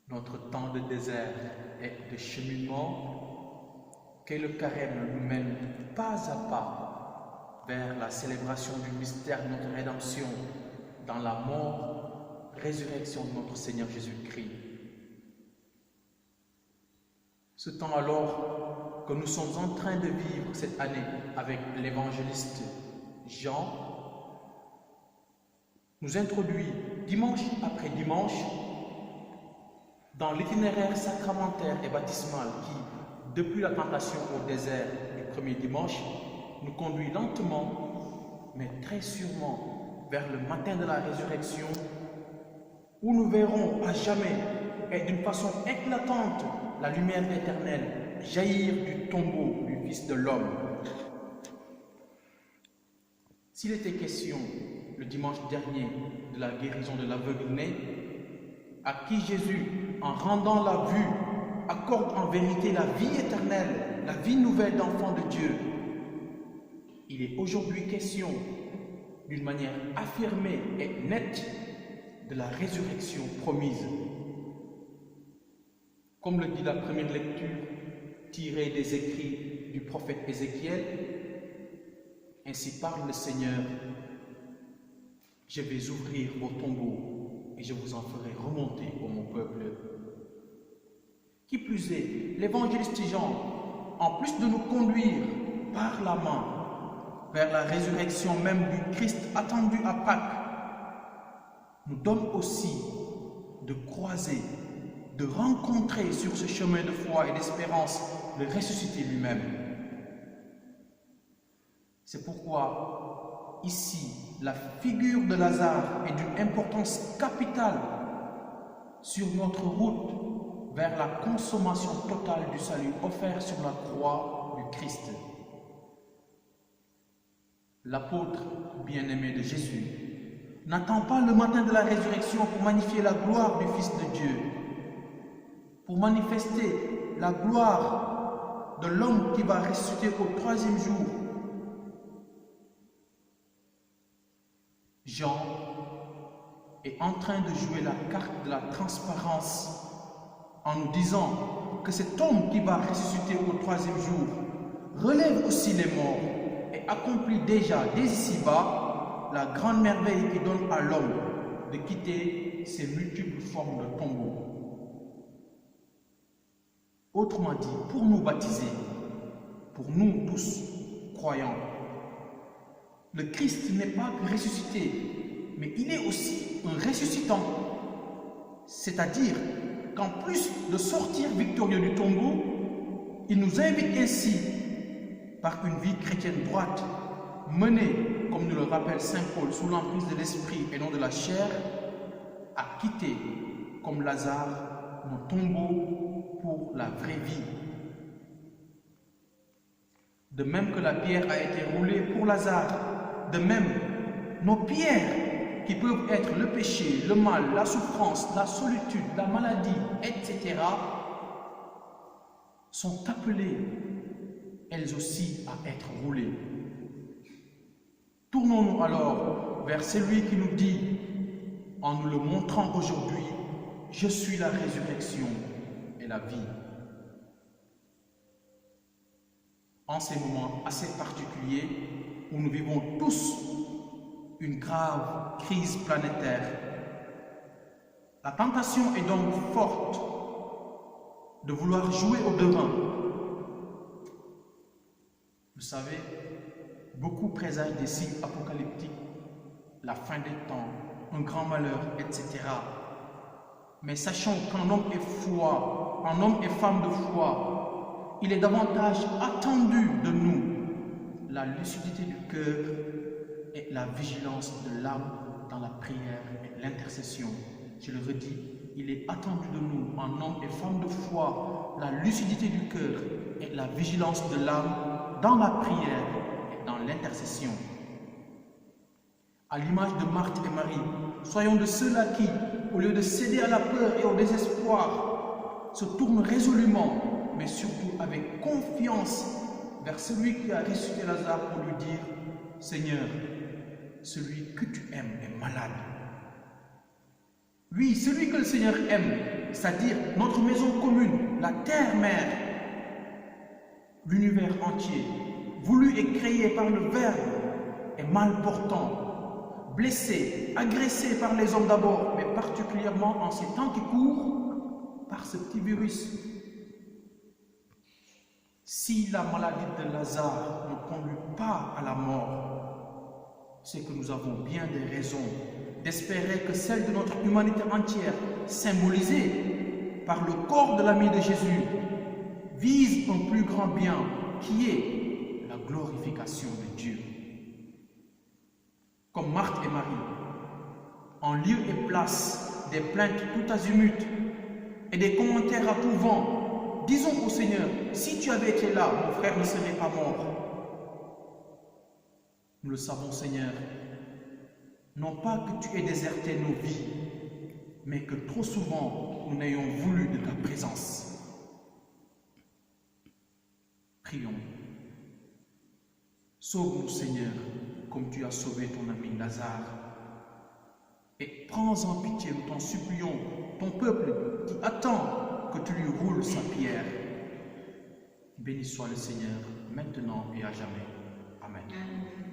Notre temps de désert et de cheminement, que le carême nous mène pas à pas vers la célébration du mystère de notre rédemption dans la mort, résurrection de notre Seigneur Jésus-Christ. Ce temps alors que nous sommes en train de vivre cette année avec l'évangéliste Jean nous introduit dimanche après dimanche dans l'itinéraire sacramentaire et baptismal qui, depuis la tentation au désert du premier dimanche, nous conduit lentement, mais très sûrement, vers le matin de la résurrection, où nous verrons à jamais et d'une façon éclatante la lumière éternelle jaillir du tombeau du Fils de l'homme. S'il était question, le dimanche dernier, de la guérison de l'aveugle-né, à qui Jésus, en rendant la vue, accorde en vérité la vie éternelle, la vie nouvelle d'enfant de Dieu, il est aujourd'hui question, d'une manière affirmée et nette, de la résurrection promise. Comme le dit la première lecture tirée des écrits du prophète Ézéchiel, ainsi parle le Seigneur, je vais ouvrir vos tombeaux et je vous en ferai remonter, ô mon peuple. Qui plus est, l'évangéliste Jean, en plus de nous conduire par la main vers la résurrection même du Christ attendu à Pâques, nous donne aussi de croiser, de rencontrer sur ce chemin de foi et d'espérance le ressuscité lui-même. C'est pourquoi, ici, la figure de Lazare est d'une importance capitale sur notre route vers la consommation totale du salut offert sur la croix du Christ. L'apôtre bien-aimé de Jésus n'attend pas le matin de la résurrection pour magnifier la gloire du Fils de Dieu, pour manifester la gloire de l'homme qui va ressusciter au troisième jour. Jean est en train de jouer la carte de la transparence en nous disant que cet homme qui va ressusciter au troisième jour relève aussi les morts et accomplit déjà dès ici-bas la grande merveille qui donne à l'homme de quitter ses multiples formes de tombeau. Autrement dit, pour nous baptiser, pour nous tous croyants, le Christ n'est pas que ressuscité, mais il est aussi un ressuscitant. C'est-à-dire qu'en plus de sortir victorieux du tombeau, il nous invite ainsi, par une vie chrétienne droite, menée, comme nous le rappelle saint Paul, sous l'emprise de l'esprit et non de la chair, à quitter, comme Lazare, nos tombeaux pour la vraie vie. De même que la pierre a été roulée pour Lazare, de même, nos pierres qui peuvent être le péché, le mal, la souffrance, la solitude, la maladie, etc., sont appelées, elles aussi, à être roulées. Tournons-nous alors vers celui qui nous dit, en nous le montrant aujourd'hui, « Je suis la résurrection et la vie ». En ces moments assez particuliers, où nous vivons tous une grave crise planétaire, la tentation est donc forte de vouloir jouer au devin. Vous savez, beaucoup présagent des signes apocalyptiques, la fin des temps, un grand malheur, etc. Mais sachons qu'en homme et foi, en homme et femme de foi, il est davantage attendu de nous la lucidité du cœur et la vigilance de l'âme dans la prière et l'intercession. Je le redis, il est attendu de nous, en hommes et femmes de foi, la lucidité du cœur et la vigilance de l'âme dans la prière et dans l'intercession. À l'image de Marthe et Marie, soyons de ceux-là qui, au lieu de céder à la peur et au désespoir, se tournent résolument, mais surtout avec confiance, vers celui qui a ressuscité Lazare pour lui dire « Seigneur, celui que tu aimes est malade. » Oui, celui que le Seigneur aime c'est-à-dire notre maison commune, la terre-mère, l'univers entier, voulu et créé par le Verbe, est mal portant, blessé, agressé par les hommes d'abord, mais particulièrement en ces temps qui courent, par ce petit virus. Si la maladie de Lazare ne conduit pas à la mort, c'est que nous avons bien des raisons d'espérer que celle de notre humanité entière, symbolisée par le corps de l'ami de Jésus, vise un plus grand bien qui est la glorification de Dieu. Comme Marthe et Marie, en lieu et place des plaintes tout azimut et des commentaires à tout vent, disons au Seigneur, si tu avais été là, mon frère ne serait pas mort. Nous le savons, Seigneur, non pas que tu aies déserté nos vies, mais que trop souvent nous n'ayons voulu de ta présence. Prions. Sauve-nous, Seigneur, comme tu as sauvé ton ami Lazare. Et prends-en pitié, nous t'en supplions, ton peuple qui attend que tu lui roules sa pierre. Béni soit le Seigneur, maintenant et à jamais. Amen.